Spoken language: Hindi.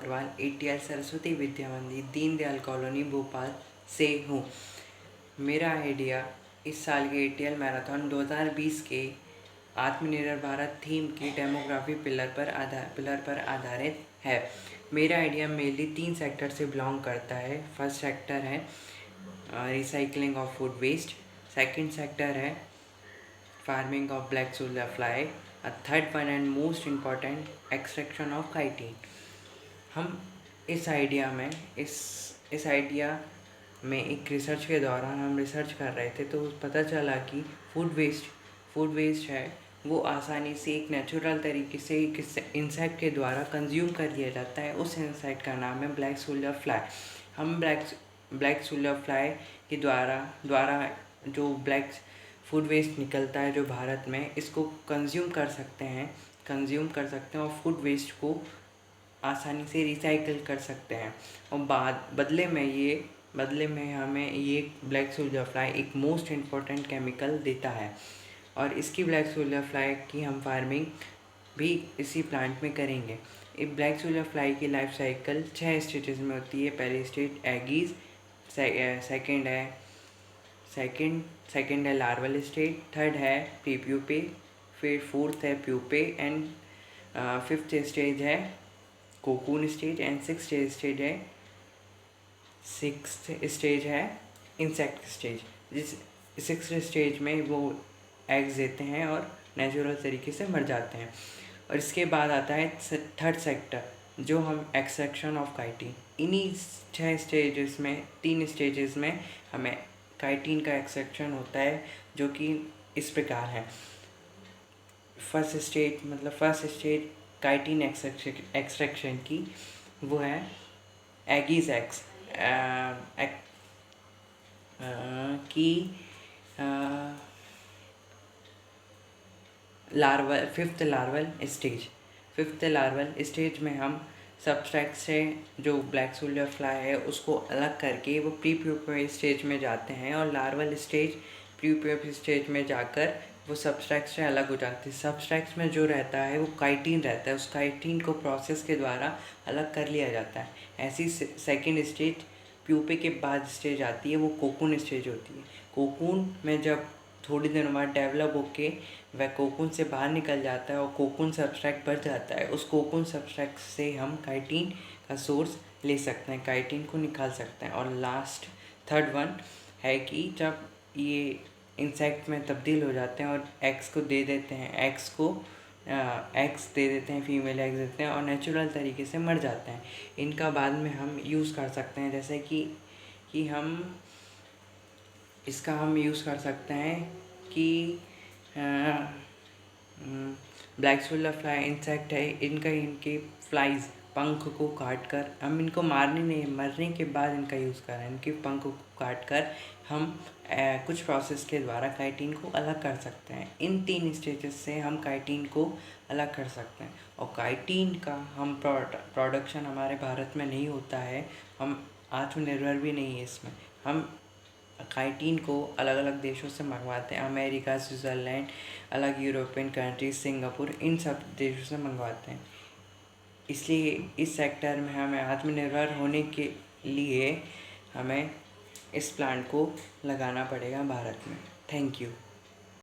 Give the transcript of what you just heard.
कोटवाल, ATL सरस्वती विद्या मंदिर, दीनदयाल कॉलोनी, भोपाल से हूँ। मेरा आइडिया इस साल के ATL मैराथन 2020 के आत्मनिर्भर भारत थीम की डेमोग्राफी पिलर पर आधारित है। मेरा आइडिया मेनली 3 सेक्टर से बिलोंग करता है। फर्स्ट सेक्टर है recycling of food waste, second sector है farming of black solar fly, third one and most important extraction of chitin. हम इस आइडिया में एक रिसर्च के दौरान हम रिसर्च कर रहे थे तो पता चला कि फूड वेस्ट है वो आसानी से एक नेचुरल तरीके से एक इंसेक्ट के द्वारा कंज्यूम कर लिया जाता है। उस इंसेक्ट का नाम है ब्लैक सोलर फ्लाई। हम ब्लैक सोलर फ्लाई के द्वारा जो ब्लैक फूड वेस्ट निकलता है जो भारत में, इसको कंज्यूम कर सकते हैं और फूड वेस्ट को आसानी से रिसाइकिल कर सकते हैं। और बदले में हमें ये ब्लैक सोल्जर फ्लाई एक मोस्ट इम्पॉर्टेंट केमिकल देता है और इसकी ब्लैक सोल्जर फ्लाई की हम फार्मिंग भी इसी प्लांट में करेंगे। एक ब्लैक सोल्जर फ्लाई की लाइफ साइकिल 6 स्टेजेस में होती है। पहली स्टेज एगीज, सेकंड है लार्वल स्टेज, थर्ड है प्री प्यूपे, फिर फोर्थ है प्यूपे एंड फिफ्थ स्टेज है cocoon stage and sixth stage है इंसेक्ट स्टेज। जिस सिक्स्थ स्टेज में वो एग्स देते हैं और नेचुरल तरीके से मर जाते हैं। और इसके बाद आता है थर्ड सेक्टर जो हम एक्सट्रैक्शन ऑफ काइटिन। इन्हीं 6 स्टेजेस में 3 स्टेजेस में हमें काइटिन का एक्सट्रैक्शन होता है जो कि इस प्रकार है। फर्स्ट स्टेज काइटिन एक्सट्रैक्शन की वो है एगीज एक्स की फिफ्थ लार्वल स्टेज में हम सब्सट्रैक्ट से जो ब्लैक सोल्जर फ्लाई है उसको अलग करके वो प्री प्यूपे स्टेज में जाते हैं और लार्वल स्टेज प्री प्यूपे स्टेज में जाकर वो सब्सट्रैक्ट से अलग हो जाते हैं। सब्सट्रैक्ट में जो रहता है वो काइटिन रहता है, उस काइटिन को प्रोसेस के द्वारा अलग कर लिया जाता है। ऐसी सेकेंड स्टेज प्यूपे के बाद स्टेज आती है वो कोकून स्टेज होती है। कोकून में जब थोड़ी देर बाद डेवलप होके वह कोकून से बाहर निकल जाता है और कोकून सब्सट्रैक्ट बढ़ जाता है। उस कोकून सब्सट्रैक्ट से हम काइटिन का सोर्स ले सकते हैं, काइटिन को निकाल सकते हैं। और लास्ट थर्ड वन है कि जब ये इंसेक्ट में तब्दील हो जाते हैं और एग्स दे देते हैं, फीमेल एग्स देते हैं और नेचुरल तरीके से मर जाते हैं। इनका बाद में हम यूज़ कर सकते हैं, जैसे कि हम यूज़ कर सकते हैं कि ब्लैक सोलर फ्लाई इंसेक्ट है, इनके फ्लाइज पंख को काट कर हम इनको मरने के बाद इनका यूज़ कर रहे हैं। इनके पंख को काट कर हम कुछ प्रोसेस के द्वारा काइटिन को अलग कर सकते हैं। इन 3 स्टेजेस से हम काइटिन को अलग कर सकते हैं और काइटिन का हम प्रोडक्शन हमारे भारत में नहीं होता है, हम आत्मनिर्भर भी नहीं है इसमें। हम काइटिन को अलग अलग देशों से मंगवाते हैं, अमेरिका, स्विट्ज़रलैंड, अलग यूरोपियन कंट्रीज, सिंगापुर, इन सब देशों से मंगवाते हैं। इसलिए इस सेक्टर में हमें आत्मनिर्भर होने के लिए हमें इस प्लांट को लगाना पड़ेगा भारत में। Thank you.